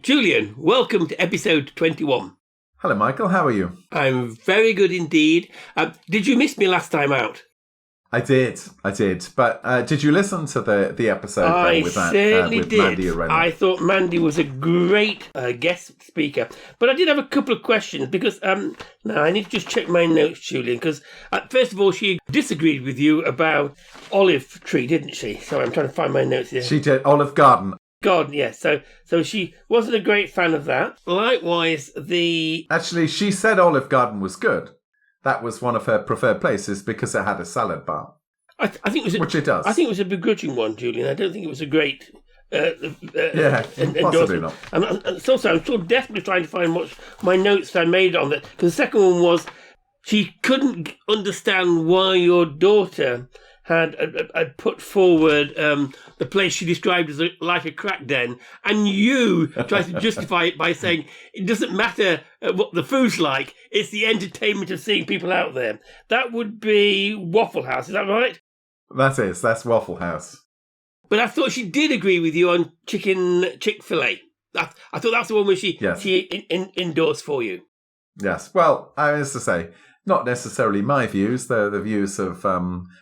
Julian, welcome to episode 21. Hello, Michael. How are you? I'm very good indeed. Did you miss me last time out? I did. But did you listen to the episode with Mandy around? I thought Mandy was a great guest speaker. But I did have a couple of questions because now I need to just check my notes, Julian, because first of all, she disagreed with you about olive tree, didn't she? So I'm trying to find my notes here. She did. Olive garden. God, yes. So she wasn't a great fan of that. Likewise, Actually, she said Olive Garden was good. That was one of her preferred places because it had a salad bar. I think it was which it does. I think it was a begrudging one, Julian. I don't think it was a great possibly not. And so I'm still desperately trying to find my notes I made on that. Because the second one was she couldn't understand why your daughter had put forward the place she described as like a crack den, and you tried to justify it by saying it doesn't matter what the food's like, it's the entertainment of seeing people out there. That would be Waffle House, is that right? That's Waffle House. But I thought she did agree with you on Chick-fil-A. I thought that's the one where she endorsed for you. Yes, well, I was to say, not necessarily my views, they're the views of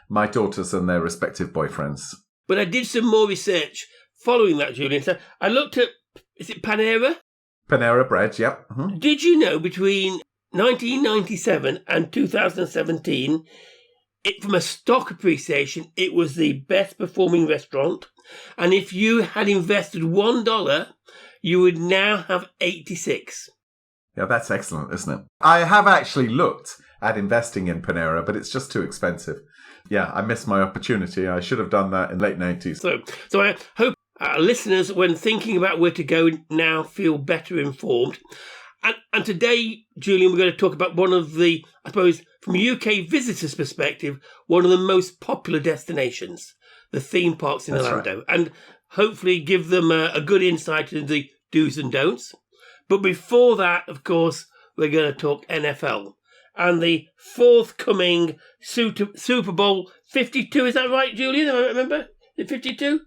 my daughters and their respective boyfriends. But I did some more research following that, Julian. So I looked at, is it Panera? Panera Bread, yep. Mm-hmm. Did you know between 1997 and 2017, from a stock appreciation, it was the best performing restaurant. And if you had invested $1, you would now have 86. Yeah, that's excellent, isn't it? I have actually looked at investing in Panera, but it's just too expensive. Yeah, I missed my opportunity. I should have done that in late 90s. So I hope our listeners, when thinking about where to go now, feel better informed. And today, Julian, we're going to talk about one of the, I suppose, from a UK visitor's perspective, one of the most popular destinations, the theme parks in Orlando. Right. And hopefully give them a good insight into the do's and don'ts. But before that, of course, we're going to talk NFL and the forthcoming Super Bowl 52. Is that right, Julian? I remember? Is it 52?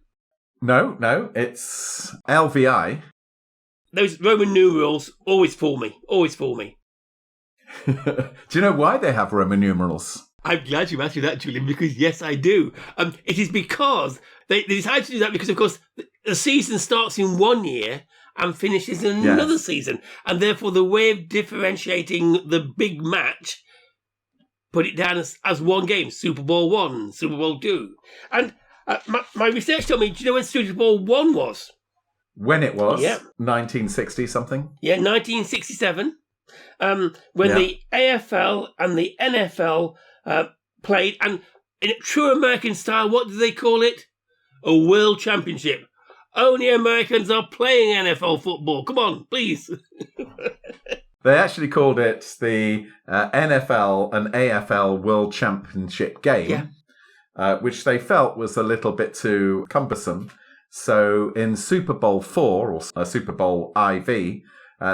No, it's LVI. Those Roman numerals always fool me. Do you know why they have Roman numerals? I'm glad you asked me that, Julian, because yes, I do. It is because they decided to do that because, of course, the season starts in one year and finishes in another season. And therefore, the way of differentiating the big match, put it down as one game, Super Bowl 1, Super Bowl 2. And my research told me, do you know when Super Bowl 1 was? When it was? Yeah. 1960 something? Yeah, 1967. When the AFL and the NFL played. And in true American style, what do they call it? A World Championship. Only Americans are playing NFL football. Come on, please. They actually called it the NFL and AFL World Championship game, which they felt was a little bit too cumbersome. So in Super Bowl 4, or Super Bowl IV,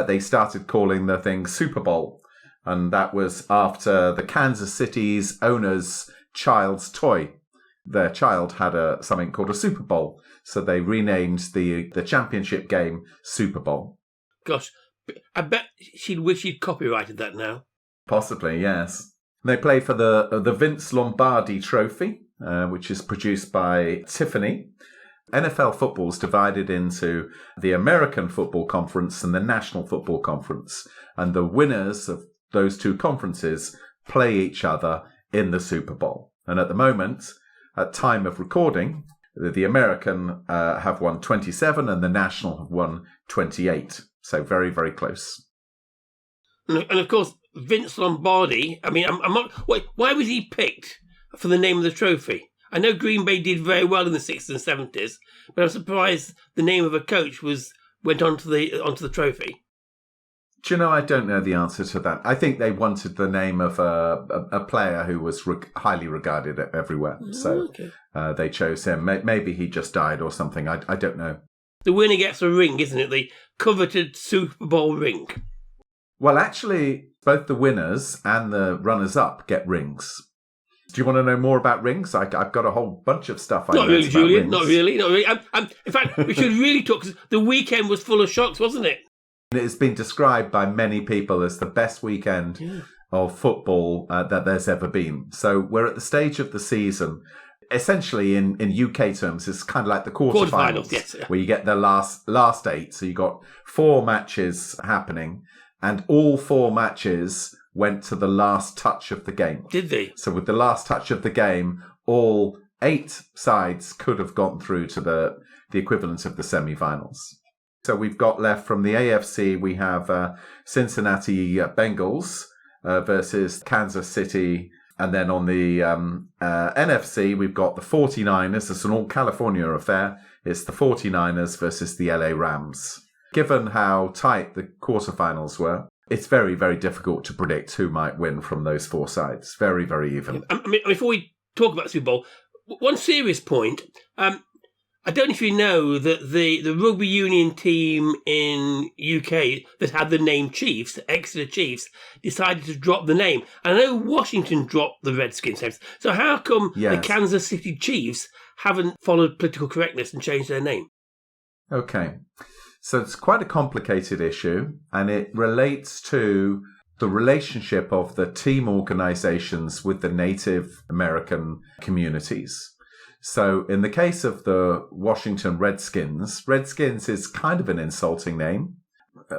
they started calling the thing Super Bowl. And that was after the Kansas City's owner's child's toy. Their child had something called a Super Bowl. So they renamed the championship game Super Bowl. Gosh, I bet she'd wish she'd copyrighted that now. Possibly, yes. They play for the Vince Lombardi Trophy, which is produced by Tiffany. NFL football is divided into the American Football Conference and the National Football Conference. And the winners of those two conferences play each other in the Super Bowl. And at the moment, at time of recording, the American have won 27 and the National have won 28. So very, very close. And of course, Vince Lombardi, I mean, I'm not... Why was he picked for the name of the trophy? I know Green Bay did very well in the 60s and 70s, but I'm surprised the name of a coach went onto the trophy. Do you know, I don't know the answer to that. I think they wanted the name of a player who was highly regarded everywhere. So they chose him. Maybe he just died or something. I don't know. The winner gets a ring, isn't it? The coveted Super Bowl ring. Well, actually, both the winners and the runners-up get rings. Do you want to know more about rings? I've got a whole bunch of stuff. Not really, Julian. Not really. In fact, we should really talk, because the weekend was full of shocks, wasn't it? It has been described by many people as the best weekend of football that there's ever been. So we're at the stage of the season. Essentially, in UK terms, it's kind of like the quarterfinals, yes, where you get the last 8. So you got 4 matches happening, and all 4 matches went to the last touch of the game. Did they? So with the last touch of the game, all 8 sides could have gone through to the equivalent of the semi-finals. So we've got left from the AFC, we have Cincinnati Bengals versus Kansas City. And then on the NFC, we've got the 49ers. It's an all-California affair. It's the 49ers versus the LA Rams. Given how tight the quarterfinals were, it's very, very difficult to predict who might win from those 4 sides. Very, very even. I mean, before we talk about the Super Bowl, one serious point. I don't know if you know that the rugby union team in UK that had the name Chiefs, Exeter Chiefs, decided to drop the name. And I know Washington dropped the Redskins name. So how come the Kansas City Chiefs haven't followed political correctness and changed their name? Okay. So it's quite a complicated issue, and it relates to the relationship of the team organizations with the Native American communities. So in the case of the Washington Redskins is kind of an insulting name.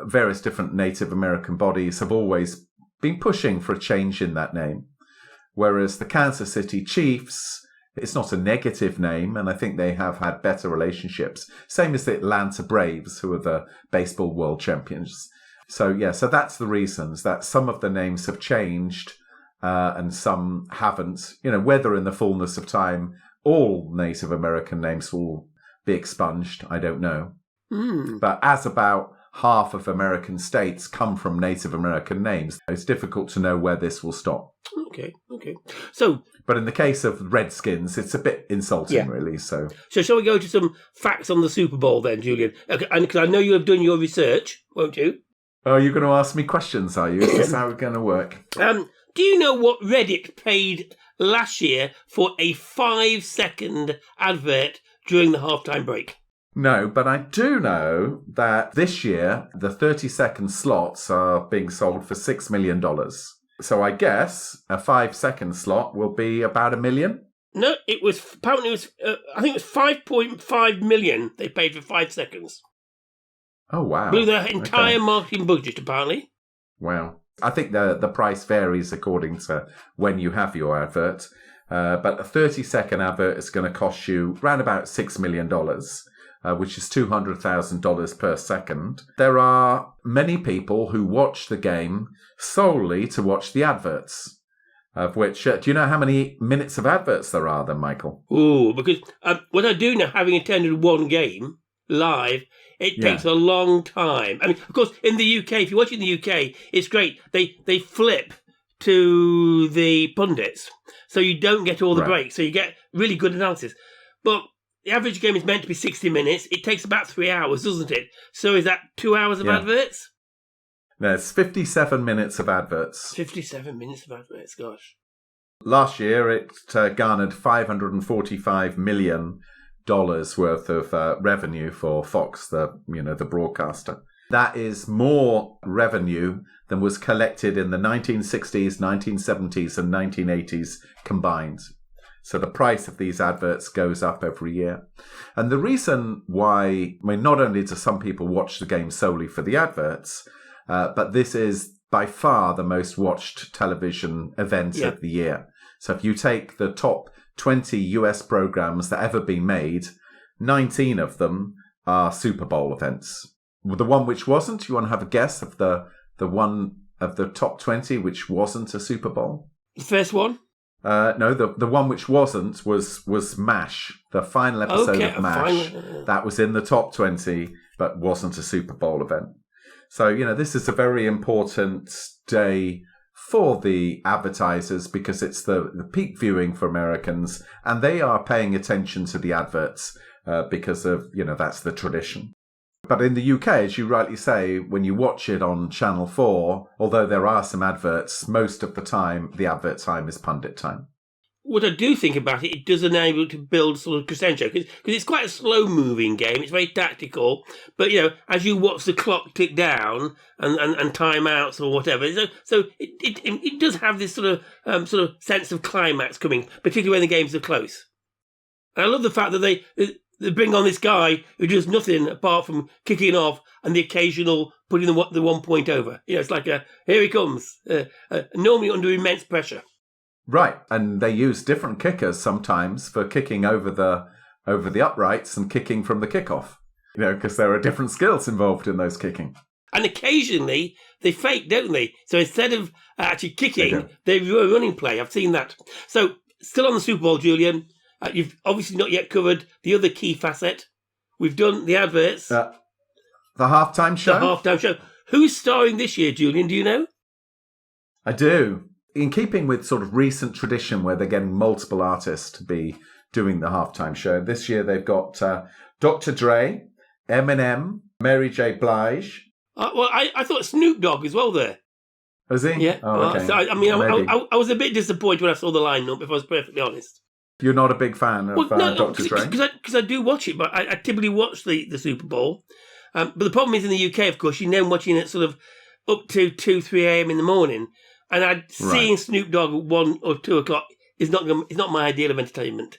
Various different Native American bodies have always been pushing for a change in that name. Whereas the Kansas City Chiefs, it's not a negative name, and I think they have had better relationships. Same as the Atlanta Braves, who are the baseball world champions. So that's the reasons that some of the names have changed and some haven't. Whether in the fullness of time all Native American names will be expunged, I don't know. But as about half of American states come from Native American names, it's difficult to know where this will stop. Okay. But in the case of Redskins, it's a bit insulting, really. So shall we go to some facts on the Super Bowl then, Julian? Okay, and because I know you have done your research, won't you? Oh, you're going to ask me questions, are you? Is this how it's going to work? Do you know what Reddit paid last year for a 5-second advert during the halftime break? No, but I do know that this year the 30-second slots are being sold for $6 million. So I guess a 5-second slot will be about $1 million. No, I think it was 5.5 million they paid for 5 seconds. Oh, wow. Blew their entire marketing budget, apparently. Wow. I think the price varies according to when you have your advert. But a 30-second advert is going to cost you around about $6 million, which is $200,000 per second. There are many people who watch the game solely to watch the adverts, of which, do you know how many minutes of adverts there are then, Michael? Ooh, because what I do now, having attended one game live, it takes a long time. I mean, of course, in the UK, if you watch it in the UK, it's great. They flip to the pundits, so you don't get all the breaks, so you get really good analysis. But the average game is meant to be 60 minutes. It takes about 3 hours, doesn't it? So is that 2 hours of adverts? No, it's 57 minutes of adverts. 57 minutes of adverts, gosh. Last year, it garnered $545 million worth of revenue for Fox, the broadcaster. That is more revenue than was collected in the 1960s, 1970s, and 1980s combined. So the price of these adverts goes up every year. And the reason why, not only do some people watch the game solely for the adverts, but this is by far the most watched television event of the year. So if you take the top 20 US programs that ever been made, 19 of them are Super Bowl events. The one which wasn't, you want to have a guess of the one of the top 20 which wasn't a Super Bowl? The first one? No, the one which wasn't was MASH, the final episode of MASH. That was in the top 20, but wasn't a Super Bowl event. So, this is a very important day for the advertisers because it's the peak viewing for Americans, and they are paying attention to the adverts because of, that's the tradition. But in the UK, as you rightly say, when you watch it on Channel 4, although there are some adverts, most of the time, the advert time is pundit time. what I do think about it, it does enable to build sort of crescendo, because it's quite a slow-moving game. It's very tactical, but as you watch the clock tick down and timeouts or whatever, so it does have this sort of sense of climax coming, particularly when the games are close. And I love the fact that they bring on this guy who does nothing apart from kicking off and the occasional putting the 1 point over. It's like here he comes, normally under immense pressure. Right, and they use different kickers sometimes for kicking over the uprights and kicking from the kickoff. Because there are different skills involved in those kicking. And occasionally they fake, don't they? So instead of actually kicking, they do a running play. I've seen that. So still on the Super Bowl, Julian. You've obviously not yet covered the other key facet. We've done the adverts. The halftime show? The halftime show. Who's starring this year, Julian? Do you know? I do. In keeping with sort of recent tradition where they're getting multiple artists to be doing the halftime show, this year they've got Dr. Dre, Eminem, Mary J. Blige. I thought Snoop Dogg as well there. Was he? Yeah. Oh, okay. So I was a bit disappointed when I saw the lineup, if I was perfectly honest. You're not a big fan of Dr. Dre? Because I do watch it, but I typically watch the Super Bowl. But the problem is in the UK, of course, you're now watching it sort of up to 2, 3 a.m. in the morning. And seeing Snoop Dogg at 1 or 2 o'clock is not my ideal of entertainment.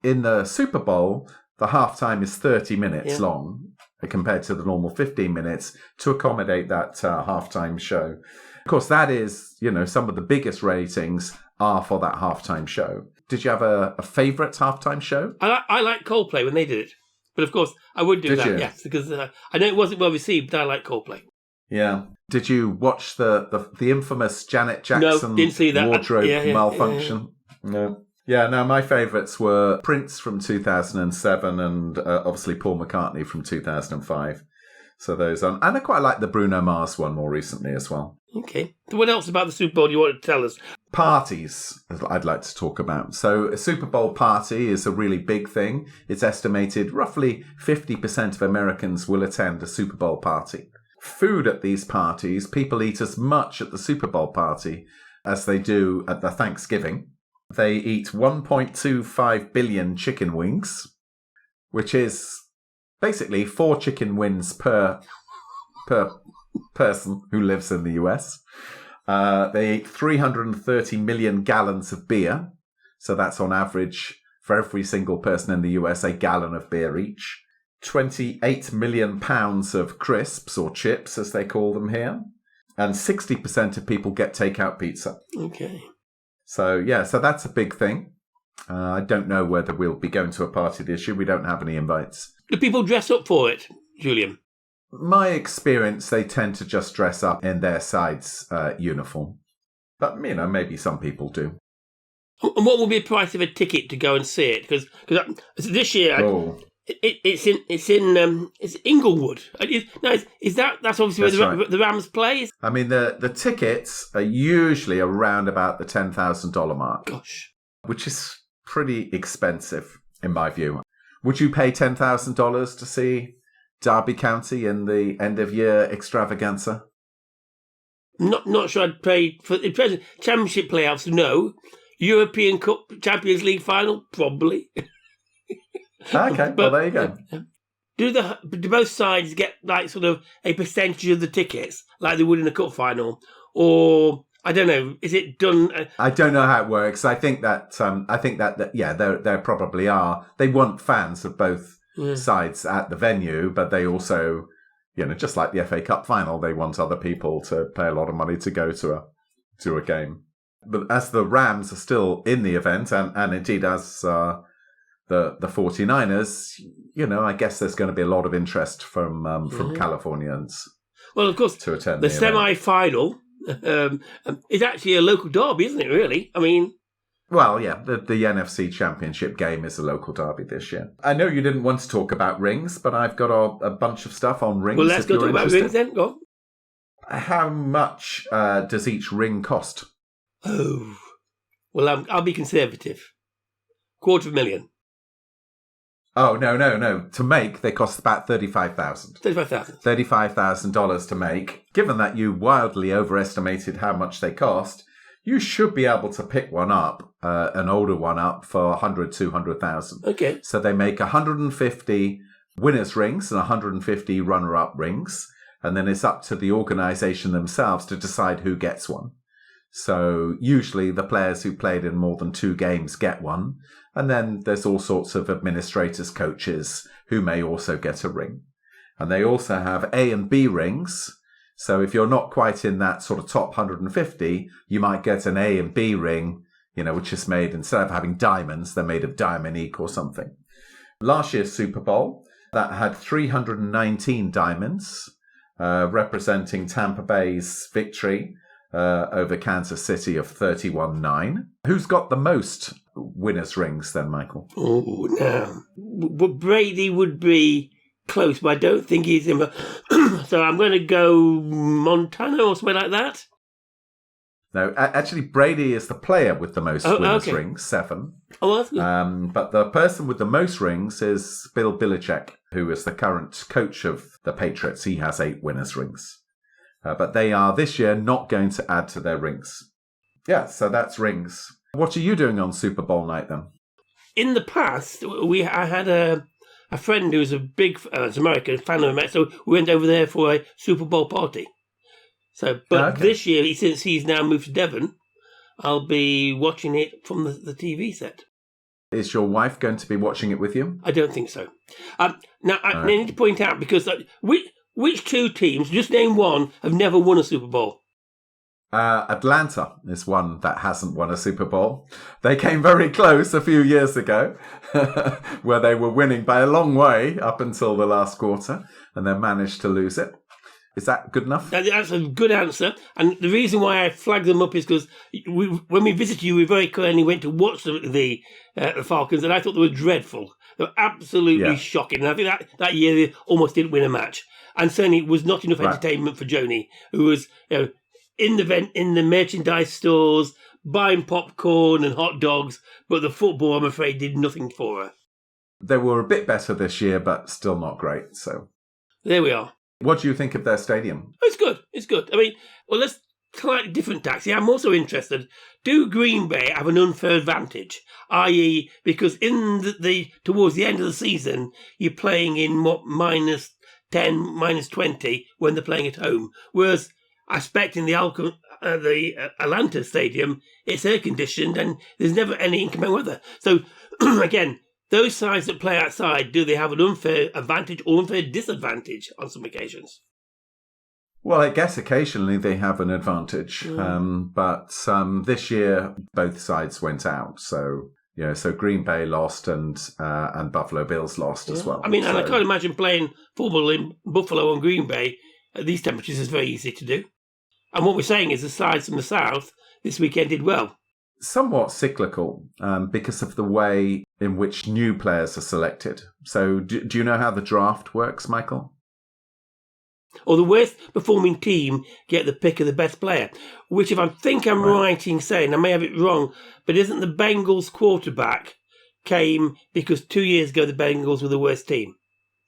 In the Super Bowl, the halftime is 30 minutes long compared to the normal 15 minutes to accommodate that halftime show. Of course, that is, some of the biggest ratings are for that halftime show. Did you have a favourite halftime show? I like Coldplay when they did it. But of course, I would do that, yes, because I know it wasn't well received, but I like Coldplay. Yeah. Did you watch the infamous Janet Jackson didn't see that. wardrobe malfunction? Yeah. No. Yeah, no, my favourites were Prince from 2007 and obviously Paul McCartney from 2005. So those and I quite like the Bruno Mars one more recently as well. Okay. So what else about the Super Bowl do you want to tell us? Parties, I'd like to talk about. So a Super Bowl party is a really big thing. It's estimated roughly 50% of Americans will attend a Super Bowl party. Food at these parties, people eat as much at the Super Bowl party as they do at the Thanksgiving. They eat 1.25 billion chicken wings, which is basically 4 chicken wings per person who lives in the US. They eat 330 million gallons of beer. So that's on average for every single person in the US, a gallon of beer each. 28 million pounds of crisps or chips, as they call them here. And 60% of people get takeout pizza. Okay. So that's a big thing. I don't know whether we'll be going to a party this year. We don't have any invites. Do people dress up for it, Julian? My experience, they tend to just dress up in their side's uniform. But, maybe some people do. And what will be the price of a ticket to go and see it? Because this year... It's Inglewood. That's obviously where the Rams play? I mean, the tickets are usually around about the $10,000 mark. Gosh. Which is pretty expensive, in my view. Would you pay $10,000 to see Derby County in the end-of-year extravaganza? Not sure I'd pay for the present championship playoffs. No. European Cup Champions League final, probably. Okay, well, there you go. Do both sides get like sort of a percentage of the tickets like they would in a cup final, or I don't know? Is it done? I don't know how it works. I think that there probably are. They want fans of both sides at the venue, but they also, just like the FA Cup final, they want other people to pay a lot of money to go to a game. But as the Rams are still in the event, and indeed as the 49ers, I guess there's going to be a lot of interest from Californians. Well, of course, to attend the semi-final is actually a local derby, isn't it, really? I mean... Well, yeah, the NFC Championship game is a local derby this year. I know you didn't want to talk about rings, but I've got a bunch of stuff on rings. Well, let's go talk about rings then. Go on. How much does each ring cost? Oh, well, I'll be conservative. $250,000. Oh, no. To make, they cost about $35,000. $35,000 to make. Given that you wildly overestimated how much they cost, you should be able to pick one up an older one up for 100, 200,000. Okay. So they make 150 winners' rings and 150 runner-up rings. And then it's up to the organisation themselves to decide who gets one. So usually the players who played in more than 2 games get one. And then there's all sorts of administrators, coaches who may also get a ring. And they also have A and B rings. So if you're not quite in that sort of top 150, you might get an A and B ring, which is made, instead of having diamonds, they're made of diamond ink or something. Last year's Super Bowl, that had 319 diamonds, representing Tampa Bay's victory over Kansas City of 31-9. Who's got the most winners' rings then, Michael? Oh, no. But Brady would be close, but I don't think he's in. So I'm going to go Montana or something like that. No, actually, Brady is the player with the most winners' rings, 7. Oh, that's good. But the person with the most rings is Bill Belichick, who is the current coach of the Patriots. He has 8 winners' rings. But they are this year not going to add to their rings. Yeah, so that's rings. What are you doing on Super Bowl night then? In the past, I had a friend who was a big, American fan of America, so we went over there for a Super Bowl party. So, but this year, since he's now moved to Devon, I'll be watching it from the TV set. Is your wife going to be watching it with you? I don't think so. Now, I need to point out, because which 2 teams, just name one, have never won a Super Bowl? Atlanta is one that hasn't won a Super Bowl. They came very close a few years ago, where they were winning by a long way up until the last quarter, and then managed to lose it. Is that good enough? That's a good answer. And the reason why I flagged them up is because when we visited you, we very kindly went to watch the Falcons, and I thought they were dreadful. They were absolutely shocking. And I think that year they almost didn't win a match. And certainly it was not enough entertainment for Joni, who was in the merchandise stores, buying popcorn and hot dogs, but the football, I'm afraid, did nothing for her. They were a bit better this year, but still not great. So there we are. What do you think of their stadium? It's good. It's good. I mean, well, let's slightly different tack. See, I'm also interested. Do Green Bay have an unfair advantage? I.e., because in towards the end of the season, you're playing in -10, -20 when they're playing at home, whereas I expect in the Atlanta Stadium, it's air conditioned and there's never any inclement weather. So again, those sides that play outside, do they have an unfair advantage or unfair disadvantage on some occasions? Well, I guess occasionally they have an advantage, but this year both sides went out. So so Green Bay lost and Buffalo Bills lost as well. I mean, and I can't imagine playing football in Buffalo and Green Bay at these temperatures is very easy to do. And what we're saying is the sides from the south this weekend did well. Somewhat cyclical because of the way in which new players are selected. So do you know how the draft works, Michael? Or the worst performing team get the pick of the best player, which if I think I'm right in saying, I may have it wrong, but isn't the Bengals quarterback came because 2 years ago the Bengals were the worst team?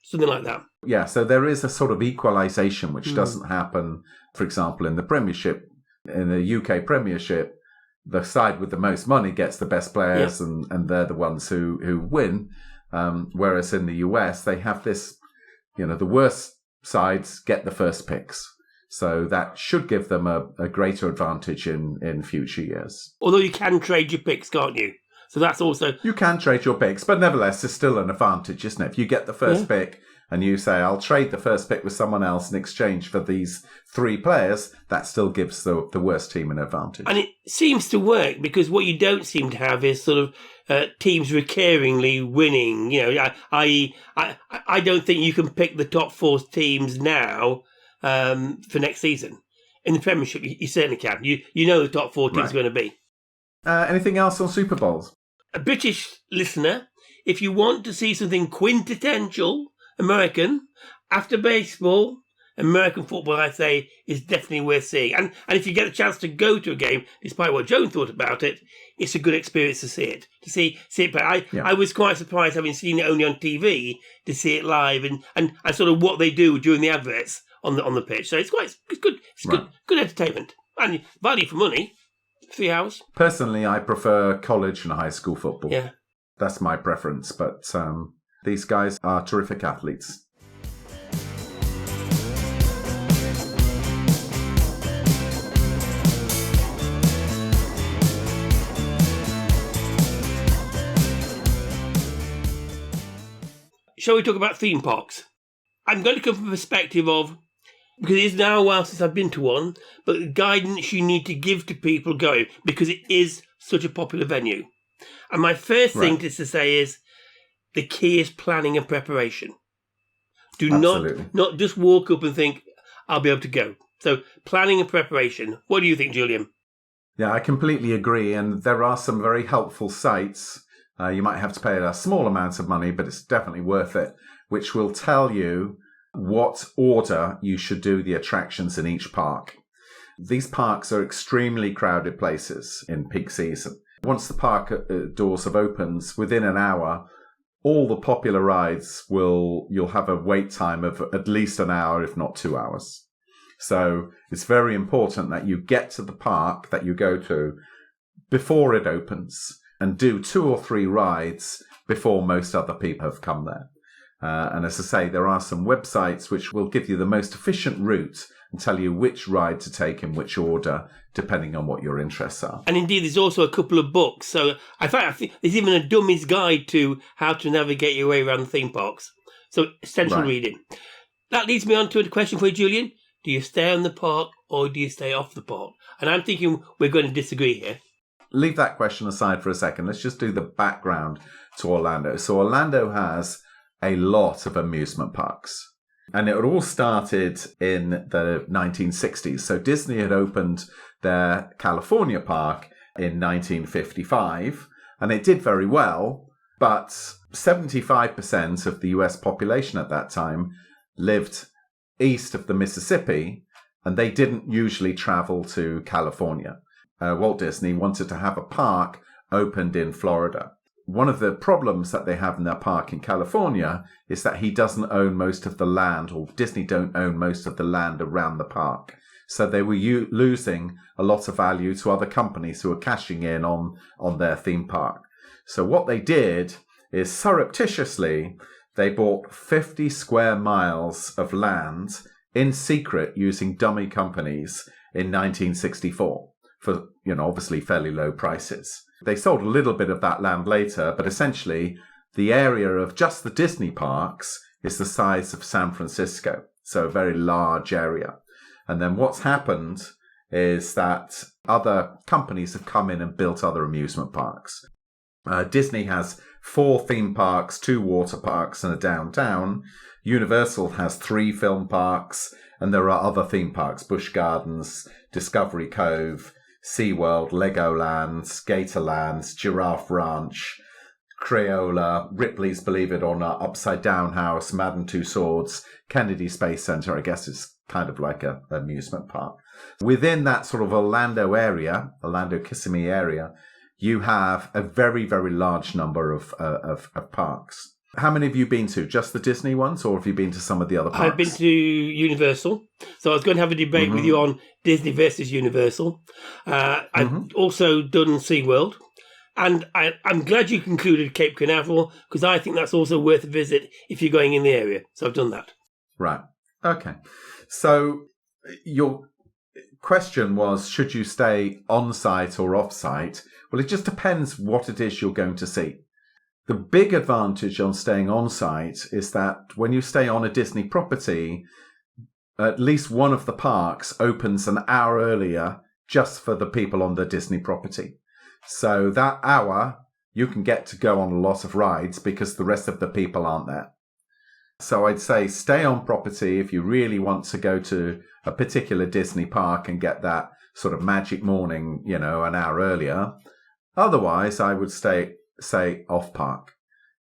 Something like that. Yeah, so there is a sort of equalisation which doesn't happen, for example, in the Premiership, in the UK Premiership. The side with the most money gets the best players and they're the ones who win. Whereas in the US, they have this, the worst sides get the first picks. So that should give them a greater advantage in future years. Although you can trade your picks, can't you? So that's also... You can trade your picks, but nevertheless, it's still an advantage, isn't it? If you get the first pick and you say, I'll trade the first pick with someone else in exchange for these 3 players, that still gives the worst team an advantage. And it seems to work because what you don't seem to have is sort of teams recurringly winning. I don't think you can pick the top 4 teams now for next season. In the Premiership, you certainly can. You know the top 4 teams are going to be. Anything else on Super Bowls? A British listener, if you want to see something quintessential American, after baseball, American football, I'd say, is definitely worth seeing. And if you get a chance to go to a game, despite what Joan thought about it, it's a good experience to see it. To see it play. I was quite surprised, having seen it only on TV, to see it live and sort of what they do during the adverts on the pitch. So it's good. It's good entertainment and value for money. 3 hours? Personally, I prefer college and high school football. Yeah. That's my preference, but these guys are terrific athletes. Shall we talk about theme parks? I'm going to come from a perspective of, because it is now a while since I've been to one, but the guidance you need to give to people going, because it is such a popular venue. And my first thing to say is, the key is planning and preparation. Do not just walk up and think, I'll be able to go. So planning and preparation. What do you think, Julian? Yeah, I completely agree. And there are some very helpful sites. You might have to pay a small amount of money, but it's definitely worth it, which will tell you what order you should do the attractions in each park. These parks are extremely crowded places in peak season. Once the park doors have opened, within an hour, all the popular rides you'll have a wait time of at least an hour, if not 2 hours. So it's very important that you get to the park that you go to before it opens and do 2 or 3 rides before most other people have come there. And as I say, there are some websites which will give you the most efficient route and tell you which ride to take in which order, depending on what your interests are. And indeed, there's also a couple of books. So I think there's even a dummy's guide to how to navigate your way around the theme parks. So essential reading. That leads me on to a question for you, Julian. Do you stay on the park or do you stay off the park? And I'm thinking we're going to disagree here. Leave that question aside for a second. Let's just do the background to Orlando. So Orlando has a lot of amusement parks. And it all started in the 1960s. So Disney had opened their California park in 1955, and it did very well. But 75% of the US population at that time lived east of the Mississippi, and they didn't usually travel to California. Walt Disney wanted to have a park opened in Florida. One of the problems that they have in their park in California is that he doesn't own most of the land, or Disney don't own most of the land around the park. So they were losing a lot of value to other companies who were cashing in on their theme park. So what they did is surreptitiously, they bought 50 square miles of land in secret using dummy companies in 1964 for, obviously fairly low prices. They sold a little bit of that land later, but essentially the area of just the Disney parks is the size of San Francisco. So a very large area. And then what's happened is that other companies have come in and built other amusement parks. Disney has 4 theme parks, 2 water parks, and a downtown. Universal has 3 film parks, and there are other theme parks, Busch Gardens, Discovery Cove, SeaWorld, Legoland, Gatorland, Giraffe Ranch, Crayola, Ripley's Believe It or Not, Upside Down House, Madame Tussauds, Kennedy Space Center, I guess it's kind of like an amusement park. Within that sort of Orlando area, Orlando-Kissimmee area, you have a very, very large number of parks. How many have you been to? Just the Disney ones, or have you been to some of the other parks? I've been to Universal. So I was going to have a debate with you on Disney versus Universal. I've also done SeaWorld. And I'm glad you concluded Cape Canaveral, because I think that's also worth a visit if you're going in the area. So I've done that. Right. Okay. So your question was, should you stay on-site or off-site? Well, it just depends what it is you're going to see. The big advantage on staying on-site is that when you stay on a Disney property, at least one of the parks opens an hour earlier just for the people on the Disney property. So that hour, you can get to go on a lot of rides because the rest of the people aren't there. So I'd say stay on property if you really want to go to a particular Disney park and get that sort of magic morning, an hour earlier. Otherwise, I would say off park.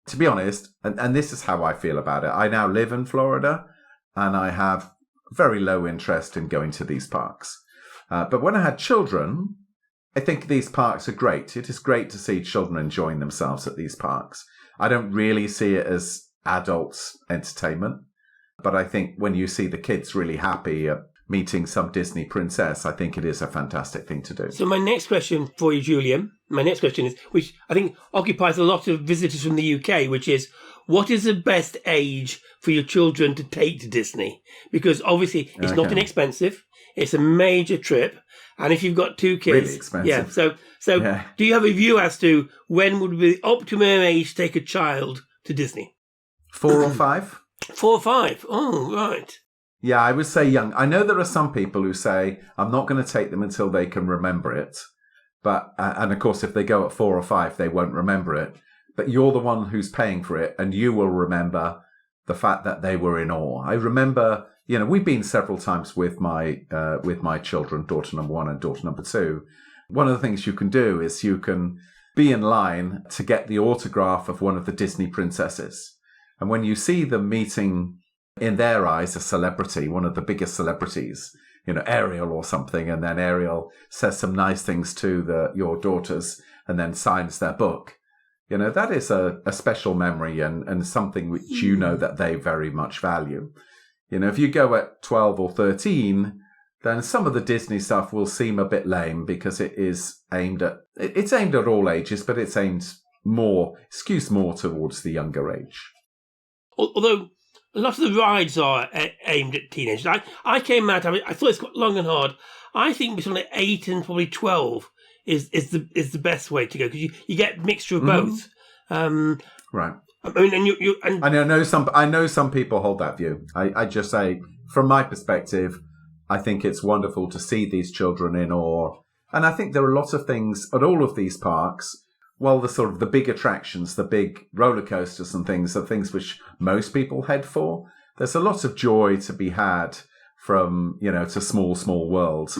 To be honest, and this is how I feel about it. I now live in Florida and I have very low interest in going to these parks. But when I had children, I think these parks are great. It is great to see children enjoying themselves at these parks. I don't really see it as adults' entertainment, but I think when you see the kids really happy meeting some Disney princess, I think it is a fantastic thing to do. So my next question for you, Julian, is, which I think occupies a lot of visitors from the UK, which is, what is the best age for your children to take to Disney? Because obviously it's not inexpensive. It's a major trip. And if you've got 2 kids... Really expensive. Yeah. So do you have a view as to when would be the optimum age to take a child to Disney? 4 or 5? 4 or 5. Oh, right. Yeah, I would say young. I know there are some people who say, I'm not going to take them until they can remember it. But, and of course, if they go at 4 or 5, they won't remember it. But you're the one who's paying for it, and you will remember the fact that they were in awe. I remember, we've been several times with my children, daughter number 1 and daughter number 2. One of the things you can do is you can be in line to get the autograph of one of the Disney princesses. And when you see them meeting, in their eyes, a celebrity, one of the biggest celebrities, Ariel or something, and then Ariel says some nice things to your daughters and then signs their book. That is a special memory and something which that they very much value. If you go at 12 or 13, then some of the Disney stuff will seem a bit lame because it's aimed at all ages, but it's skews more towards the younger age. Although a lot of the rides are aimed at teenagers. I came out, I thought it's quite long and hard. I think between 8 and probably 12 is the best way to go, because you get a mixture of both. Right. I mean, and I know some people hold that view. I just say, from my perspective, I think it's wonderful to see these children in awe. And I think there are lots of things at all of these parks. Well, the sort of the big attractions, the big roller coasters and things are things which most people head for. There's a lot of joy to be had from, to small worlds.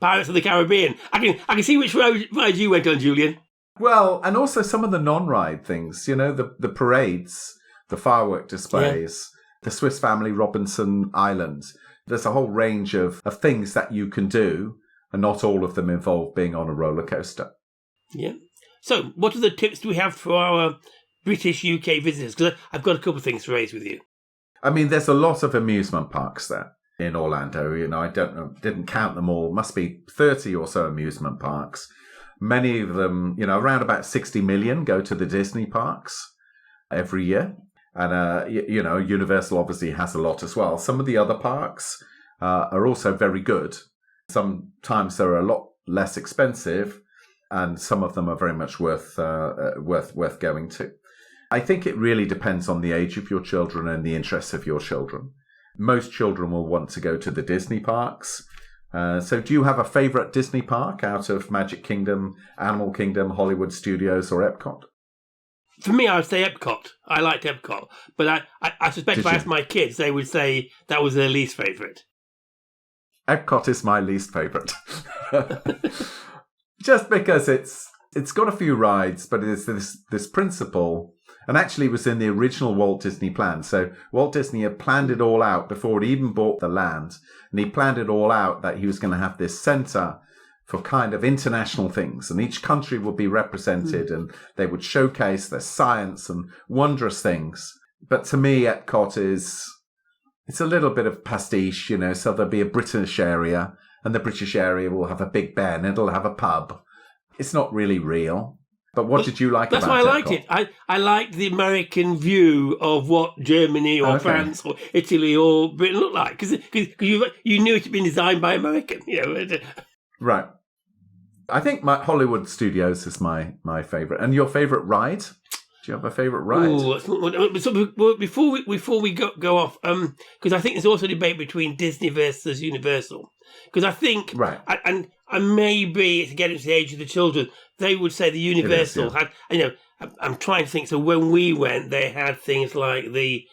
Pirates of the Caribbean. I can see which ride you went on, Julian. Well, and also some of the non-ride things, the parades, the firework displays, the Swiss Family Robinson Island. There's a whole range of things that you can do, and not all of them involve being on a roller coaster. Yeah. So, what are the tips do we have for our British UK visitors? Because I've got a couple of things to raise with you. I mean, there's a lot of amusement parks there in Orlando. I don't know, didn't count them all. Must be 30 or so amusement parks. Many of them, around about 60 million go to the Disney parks every year. And, Universal obviously has a lot as well. Some of the other parks are also very good. Sometimes they're a lot less expensive, and some of them are very much worth going to. I think it really depends on the age of your children and the interests of your children. Most children will want to go to the Disney parks. So do you have a favourite Disney park out of Magic Kingdom, Animal Kingdom, Hollywood Studios or Epcot? For me, I would say Epcot. I liked Epcot. But I suspect if I asked my kids, they would say that was their least favourite. Epcot is my least favourite. Just because it's got a few rides, but it's this principle, and actually it was in the original Walt Disney plan. So Walt Disney had planned it all out before he even bought the land, and he planned it all out that he was going to have this centre for kind of international things, and each country would be represented, and they would showcase their science and wondrous things. But to me, Epcot it's a little bit of pastiche, so there'll be a British area, and the British area will have a Big Ben, it'll have a pub. It's not really real. But what did you like about it? That's why I liked it. I liked the American view of what Germany or France or Italy or Britain looked like, because you knew it had been designed by American. Right. I think my Hollywood Studios is my favourite. And your favourite ride? Do you have a favourite ride? Ooh, so before we go off, because I think there's also a debate between Disney versus Universal. Because I think, right. and maybe to get into the age of the children, they would say the Universal had, I'm trying to think, so when we went, they had things like the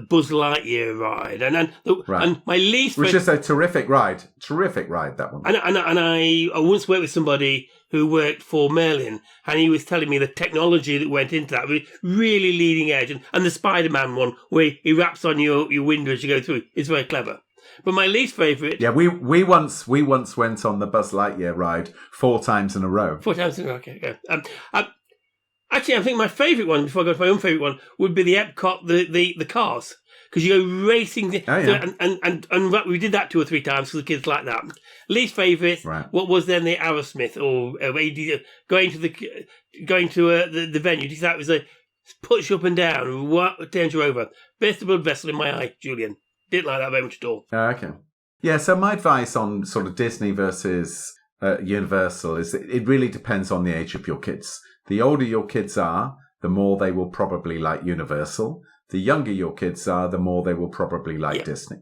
Buzz Lightyear ride, and my least, which is a terrific ride, that one. And I once worked with somebody who worked for Merlin, and he was telling me the technology that went into that was really leading edge, and the Spider-Man one where he raps on your window as you go through is very clever. But my least favourite... Yeah, we once went on the Buzz Lightyear ride 4 times in a row. 4 times in a row, okay. Actually, I think my favourite one, before I go to my own favourite one, would be the Epcot, the cars. because you go racing. yeah. And we did that 2 or 3 times because the kids like that. Least favourite, Right. what was then the Aerosmith or going to the venue? Did that was a push up and down, what turns you over? Burst the blood vessel in my eye, Julian. Didn't like that very much at all. Okay. Yeah, so my advice on sort of Disney versus Universal is that it really depends on the age of your kids. The older your kids are, the more they will probably like Universal. The younger your kids are, the more they will probably like Disney.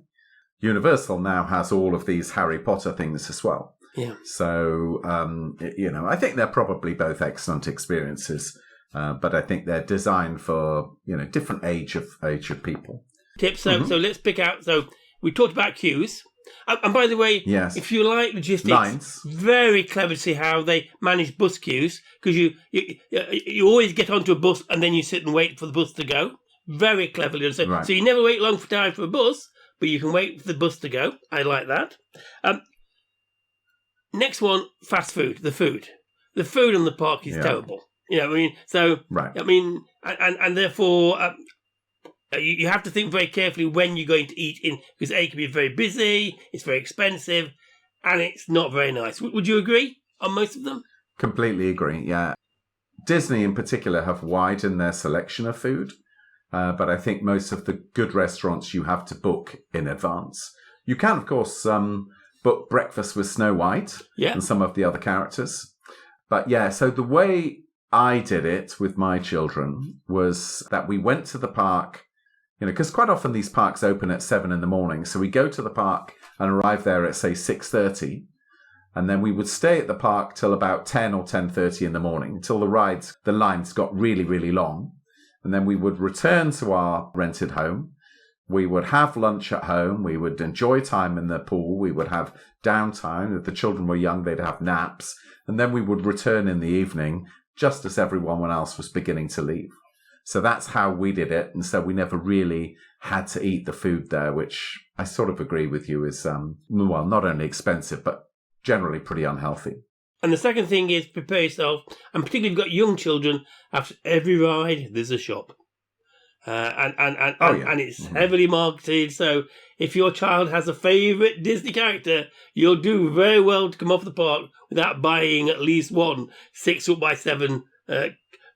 Universal now has all of these Harry Potter things as well. Yeah. So, I think they're probably both excellent experiences, but I think they're designed for, different age of people. Tips. So let's pick out. So we talked about queues. And by the way, yes. If you like logistics, lines. Very clever to see how they manage bus queues, because you always get onto a bus and then you sit and wait for the bus to go. Very cleverly done. So, so you never wait long for time for a bus, but you can wait for the bus to go. I like that. Next one, fast food. The food in the park is terrible. And therefore. You have to think very carefully when you're going to eat in, because A, can be very busy, it's very expensive, and it's not very nice. Would you agree on most of them? Completely agree, yeah. Disney in particular have widened their selection of food, but I think most of the good restaurants you have to book in advance. You can, of course, book breakfast with Snow White and some of the other characters. But so the way I did it with my children was that we went to the park. Because quite often these parks open at 7 a.m. So we go to the park and arrive there at, say, 6:30. And then we would stay at the park till about 10 or 10:30 in the morning, until the lines got really, really long. And then we would return to our rented home. We would have lunch at home. We would enjoy time in the pool. We would have downtime. If the children were young, they'd have naps. And then we would return in the evening, just as everyone else was beginning to leave. So that's how we did it. And so we never really had to eat the food there, which I sort of agree with you is, not only expensive, but generally pretty unhealthy. And the second thing is prepare yourself, and particularly if you've got young children, after every ride, there's a shop. And it's heavily marketed. So if your child has a favourite Disney character, you'll do very well to come off the park without buying at least one 6x7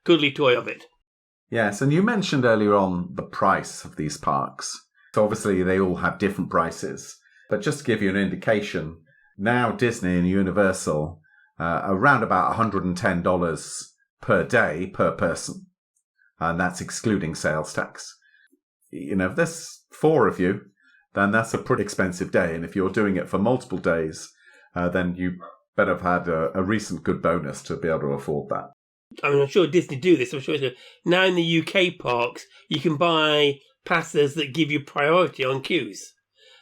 cuddly toy of it. Yes, and you mentioned earlier on the price of these parks. So obviously they all have different prices. But just to give you an indication, now Disney and Universal are around about $110 per day per person. And that's excluding sales tax. If there's 4 of you, then that's a pretty expensive day. And if you're doing it for multiple days, then you better have had a recent good bonus to be able to afford that. I'm sure Disney do this. I'm sure now in the UK parks, you can buy passes that give you priority on queues.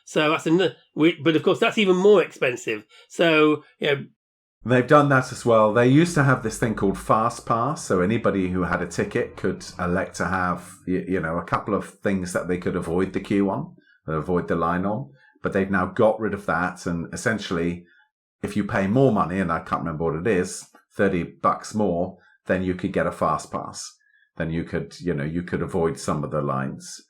So that's but of course that's even more expensive. So they've done that as well. They used to have this thing called Fast Pass, so anybody who had a ticket could elect to have a couple of things that they could avoid the queue on, avoid the line on. But they've now got rid of that, and essentially, if you pay more money, and I can't remember what it is, $30 more. Then you could get a fast pass. Then you could avoid some of the lines.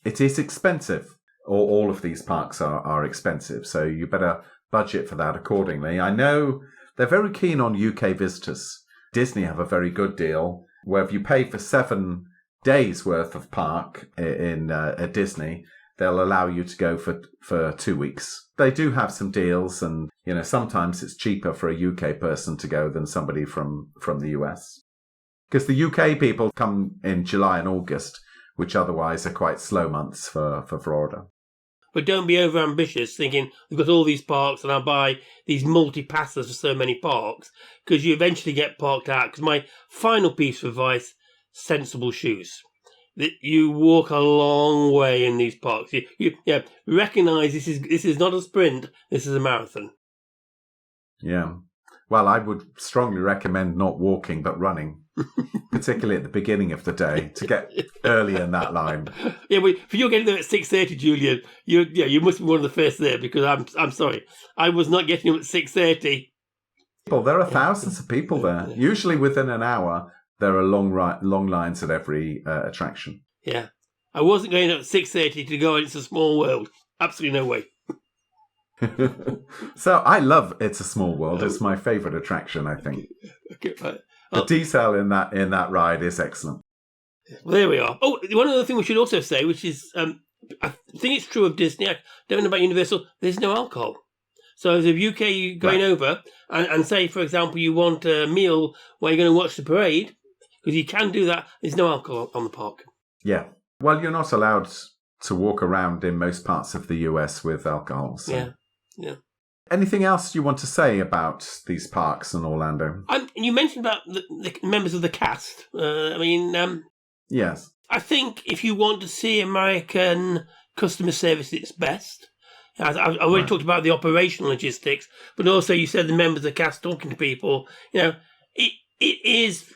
It is expensive. All of these parks are expensive, so you better budget for that accordingly. I know they're very keen on UK visitors. Disney have a very good deal where if you pay for 7 days worth of park at Disney, they'll allow you to go for 2 weeks. They do have some deals, and sometimes it's cheaper for a UK person to go than somebody from the US. Because the UK people come in July and August, which otherwise are quite slow months for Florida. But don't be over-ambitious, thinking, we've got all these parks and I'll buy these multi-passes for so many parks, because you eventually get parked out. Because my final piece of advice, sensible shoes. That you walk a long way in these parks. You recognise this is not a sprint, this is a marathon. Yeah. Well, I would strongly recommend not walking, but running, particularly at the beginning of the day, to get early in that line. Yeah, but if you're getting there at 6:30, Julian, you must be one of the first there, because I'm sorry, I was not getting up at 6:30. Well, there are thousands of people there. Usually within an hour, there are long lines at every attraction. Yeah. I wasn't going at 6:30 to go on It's a Small World. Absolutely no way. So I love It's a Small World. It's my favourite attraction, I think. Okay, right. The detail in that ride is excellent. Well, there we are. Oh, one other thing we should also say, which is, I think it's true of Disney. I don't know about Universal. There's no alcohol. So as a UK going over and say, for example, you want a meal where you're going to watch the parade, because you can do that. There's no alcohol on the park. Yeah. Well, you're not allowed to walk around in most parts of the US with alcohol. So. Yeah. Anything else you want to say about these parks in Orlando? You mentioned about the members of the cast. Yes. I think if you want to see American customer service at its best, I've already talked about the operational logistics, but also you said the members of the cast talking to people. It is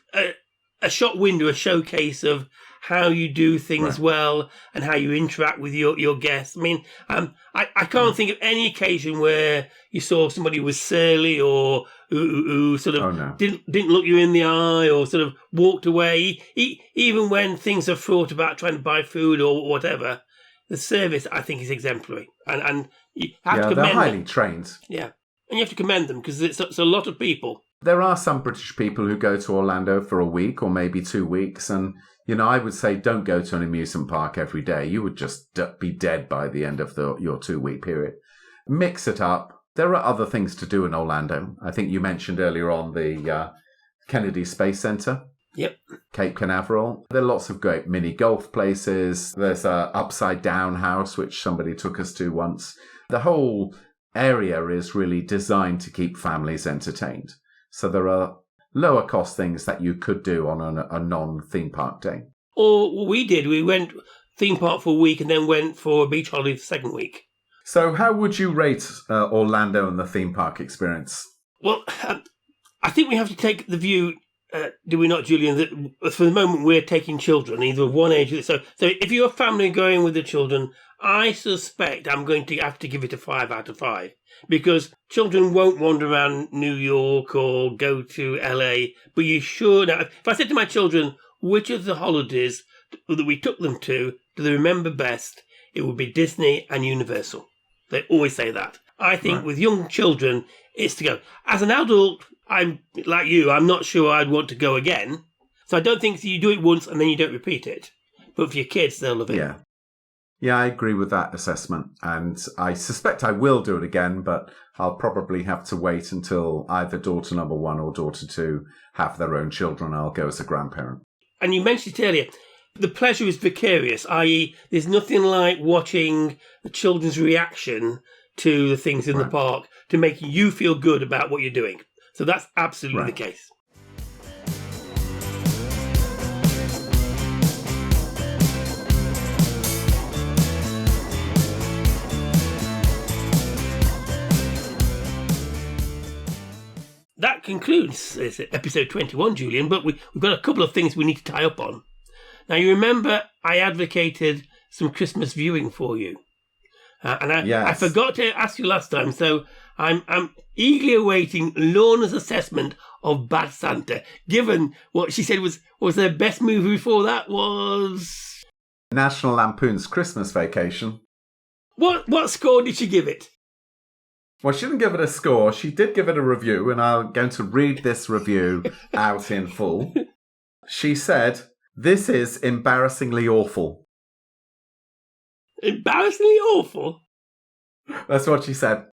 a shop window, a showcase of how you do things well and how you interact with your guests. I mean, I can't think of any occasion where you saw somebody who was surly or who sort of didn't look you in the eye or sort of walked away. Even when things are fraught about trying to buy food or whatever, the service, I think, is exemplary. And you have to commend they're highly them. trained. Yeah, and you have to commend them because it's a lot of people. There are some British people who go to Orlando for a week or maybe 2 weeks, and I would say don't go to an amusement park every day. You would just be dead by the end of your 2-week period. Mix it up. There are other things to do in Orlando. I think you mentioned earlier on the Kennedy Space Center. Yep. Cape Canaveral. There are lots of great mini golf places. There's a upside down house, which somebody took us to once. The whole area is really designed to keep families entertained. So there are lower cost things that you could do on a non-theme park day. Or what we did, we went theme park for a week and then went for a beach holiday the second week. So how would you rate Orlando and the theme park experience? Well, I think we have to take the view, do we not, Julian, that for the moment we're taking children, either of one age. So if you're a family going with the children, I suspect I'm going to have to give it a 5 out of 5 because children won't wander around New York or go to LA. But you should. If I said to my children, which of the holidays that we took them to do they remember best, it would be Disney and Universal. They always say that. I think with young children, it's to go. As an adult, I'm like you. I'm not sure I'd want to go again. So I don't think you do it once and then you don't repeat it. But for your kids, they'll love it. Yeah, I agree with that assessment. And I suspect I will do it again, but I'll probably have to wait until either daughter number 1 or daughter 2 have their own children. I'll go as a grandparent. And you mentioned it earlier. The pleasure is vicarious, i.e. there's nothing like watching the children's reaction to the things in the park to make you feel good about what you're doing. So that's absolutely the case. That concludes episode 21, Julian, but we've got a couple of things we need to tie up on. Now, you remember I advocated some Christmas viewing for you. I forgot to ask you last time, so I'm eagerly awaiting Lorna's assessment of Bad Santa, given what she said was their best movie before that was... National Lampoon's Christmas Vacation. What score did she give it? Well, she didn't give it a score. She did give it a review, and I'm going to read this review out in full. She said, "This is embarrassingly awful." Embarrassingly awful? That's what she said.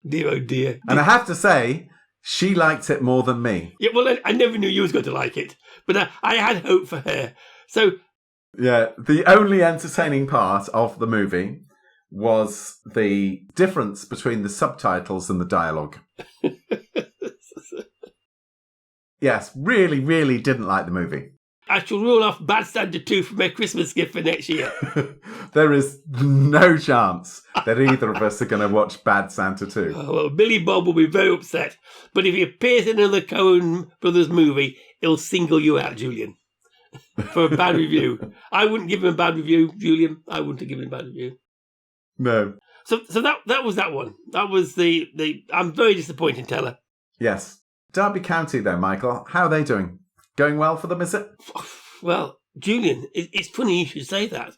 Dear, oh dear. And I have to say, she liked it more than me. Yeah, well, I never knew you was going to like it, but I had hope for her. So... Yeah, the only entertaining part of the movie was the difference between the subtitles and the dialogue. Yes, really, really didn't like the movie. I shall rule off Bad Santa 2 for my Christmas gift for next year. There is no chance that either of us are going to watch Bad Santa 2. Oh, well, Billy Bob will be very upset. But if he appears in another Coen Brothers movie, he'll single you out, Julian, for a bad review. I wouldn't give him a bad review, Julian. I wouldn't have given him a bad review. No. So that was that one. That was the I'm very disappointed, Teller. Yes. Derby County, though, Michael. How are they doing? Going well for them, is it? Well, Julian, it's funny you should say that.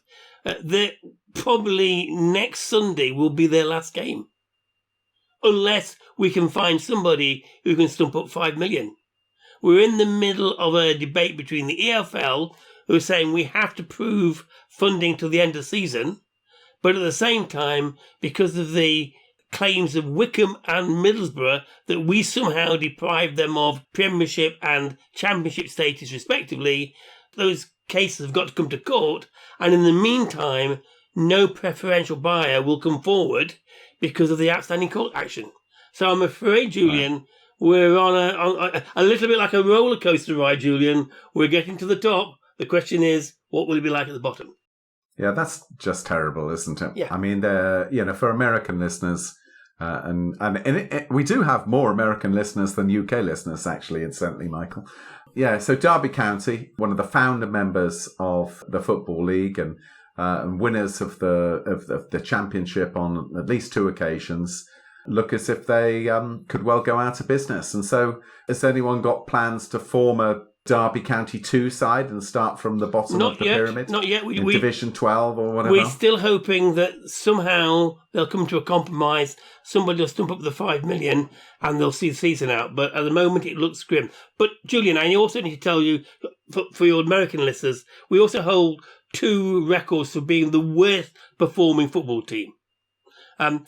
probably next Sunday will be their last game. Unless we can find somebody who can stump up 5 million. We're in the middle of a debate between the EFL, who are saying we have to prove funding till the end of the season, but at the same time, because of the claims of Wycombe and Middlesbrough that we somehow deprived them of Premiership and Championship status respectively, those cases have got to come to court, and in the meantime, no preferential buyer will come forward because of the outstanding court action. So I'm afraid, Julian, we're on a little bit like a roller coaster ride, Julian. We're getting to the top. The question is, what will it be like at the bottom? Yeah, that's just terrible, isn't it? Yeah. I mean, for American listeners, we do have more American listeners than UK listeners, actually, incidentally, Michael. Yeah, so Derby County, one of the founder members of the Football League and winners of the championship on at least 2 occasions, look as if they could well go out of business. And so has anyone got plans to form a Derby County 2 side and start from the bottom of the pyramid? Not yet. In Division 12 or whatever? We're still hoping that somehow they'll come to a compromise. Somebody will stump up the 5 million and they'll see the season out. But at the moment, it looks grim. But, Julian, I also need to tell you, for your American listeners, we also hold 2 records for being the worst performing football team.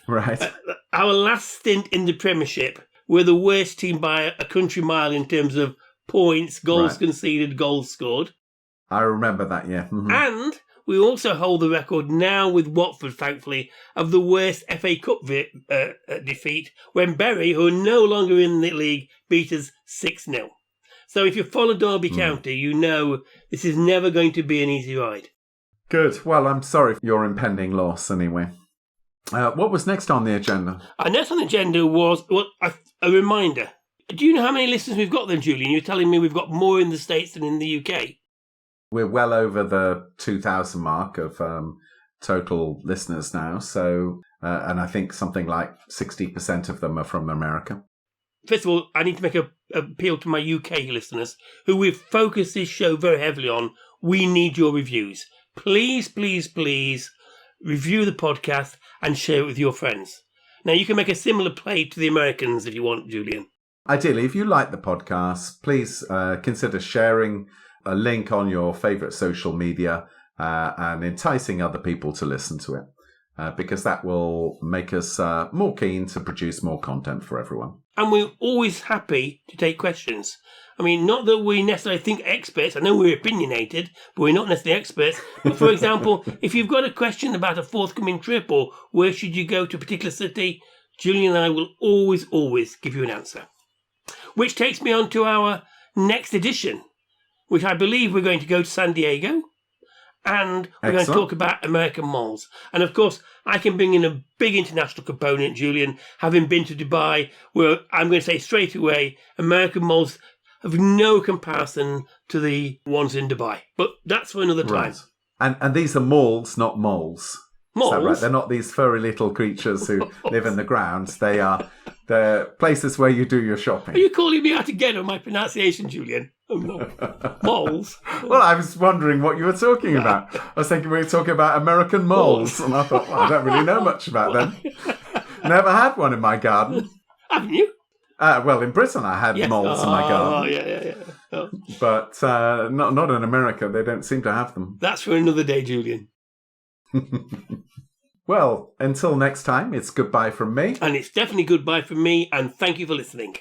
Right. Our last stint in the Premiership, we're the worst team by a country mile in terms of points, goals conceded, goals scored. I remember that, yeah. Mm-hmm. And we also hold the record now with Watford, thankfully, of the worst FA Cup defeat when Bury, who are no longer in the league, beat us 6-0. So if you follow Derby County, you know this is never going to be an easy ride. Good. Well, I'm sorry for your impending loss anyway. What was next on the agenda? Next on the agenda was a reminder. Do you know how many listeners we've got then, Julian? You're telling me we've got more in the States than in the UK. We're well over the 2,000 mark of total listeners now. So, and I think something like 60% of them are from America. First of all, I need to make an appeal to my UK listeners, who we've focused this show very heavily on. We need your reviews. Please, please, please review the podcast and share it with your friends. Now, you can make a similar play to the Americans if you want, Julian. Ideally, if you like the podcast, please consider sharing a link on your favourite social media and enticing other people to listen to it, because that will make us more keen to produce more content for everyone. And we're always happy to take questions. I mean, not that we necessarily think experts. I know we're opinionated, but we're not necessarily experts. But for example, if you've got a question about a forthcoming trip or where should you go to a particular city, Julian and I will always give you an answer. Which takes me on to our next edition, which I believe we're going to go to San Diego. And we're going to talk about American malls. And of course, I can bring in a big international component, Julian, having been to Dubai, where I'm going to say straight away, American malls have no comparison to the ones in Dubai. But that's for another time. Right. And these are malls, not moles. Moles? Is that right? They're not these furry little creatures who live in the grounds. They're places where you do your shopping. Are you calling me out again on my pronunciation, Julian? Oh, no. Moles? Well, I was wondering what you were talking about. I was thinking we were talking about American moles. And I thought, well, I don't really know much about them. Never had one in my garden. Haven't you? Well, in Britain I had moles in my garden. Oh, yeah. Oh. But not in America. They don't seem to have them. That's for another day, Julian. Well, until next time, it's goodbye from me. And it's definitely goodbye from me, and thank you for listening.